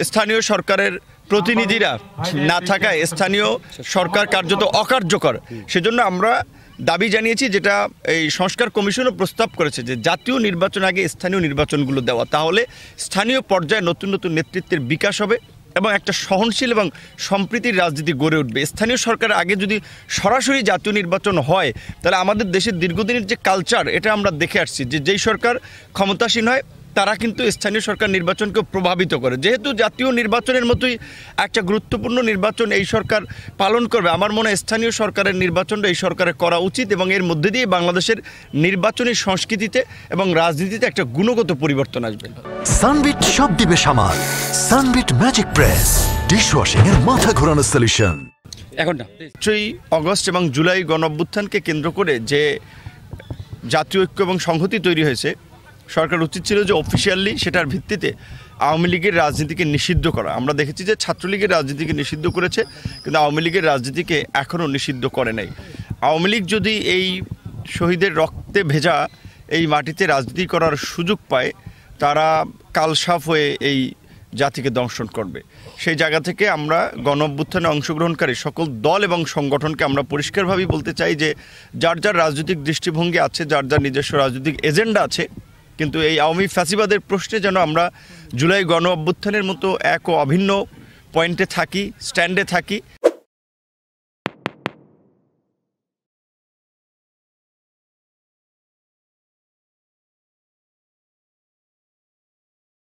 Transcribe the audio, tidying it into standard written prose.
স্থানীয় সরকারের প্রতিনিধিরা না থাকায় স্থানীয় সরকার কার্যত অকার্যকর। সেজন্য আমরা দাবি জানিয়েছি, যেটা এই সংস্কার কমিশনও প্রস্তাব করেছে, যে জাতীয় নির্বাচন আগে স্থানীয় নির্বাচনগুলো দেওয়া, তাহলে স্থানীয় পর্যায়ে নতুন নতুন নেতৃত্বের বিকাশ হবে এবং একটা সহনশীল এবং সম্প্রীতির রাজনীতি গড়ে উঠবে। স্থানীয় সরকারের আগে যদি সরাসরি জাতীয় নির্বাচন হয়, তাহলে আমাদের দেশের দীর্ঘদিনের যে কালচার, এটা আমরা দেখে আসছি যে যেই সরকার ক্ষমতাসীন হয় তারা কিন্তু স্থানীয় সরকার নির্বাচনকে প্রভাবিত করে। যেহেতু জাতীয় নির্বাচনের মতোই একটা গুরুত্বপূর্ণ নির্বাচন এই সরকার পালন করবে, আমার মনে হয় স্থানীয় সরকারের নির্বাচনটা এই সরকারের করা উচিত এবং এর মধ্যে দিয়ে বাংলাদেশের নির্বাচনী সংস্কৃতিতে এবং রাজনীতিতে একটা গুণগত পরিবর্তন আসবে। সানবিট সব দিবে সামাল। সানবিট ম্যাজিক প্রেস ডিশওয়াশিং এর মাথা ঘোরানো সলিউশন। এখন না 5ই আগস্ট এবং জুলাই গণঅভ্যুত্থানকে কেন্দ্র করে যে জাতীয় ঐক্য এবং সংহতি তৈরি হয়েছে, সরকার উচিত ছিল যে অফিসিয়ালি সেটার ভিত্তিতে আওয়ামী লীগের রাজনীতিকে নিষিদ্ধ করা। আমরা দেখেছি যে ছাত্রলীগের রাজনীতিকে নিষিদ্ধ করেছে, কিন্তু আওয়ামী লীগের রাজনীতিকে এখনও নিষিদ্ধ করে নাই। আওয়ামী লীগ যদি এই শহীদের রক্তে ভেজা এই মাটিতে রাজনীতি করার সুযোগ পায়, তারা কালসাফ হয়ে এই জাতিকে দংশন করবে। সেই জায়গা থেকে আমরা গণঅভ্যুত্থানে অংশগ্রহণকারী সকল দল এবং সংগঠনকে আমরা পরিষ্কারভাবেই বলতে চাই যে যার যার রাজনৈতিক দৃষ্টিভঙ্গি আছে, যার যার নিজস্ব রাজনৈতিক এজেন্ডা আছে, কিন্তু এই আওয়ামী ফ্যাসিবাদের প্রশ্নে যেন আমরা জুলাই গণ অভ্যুত্থানের মতো এক ও অভিন্ন পয়েন্টে থাকি, স্ট্যান্ডে থাকি।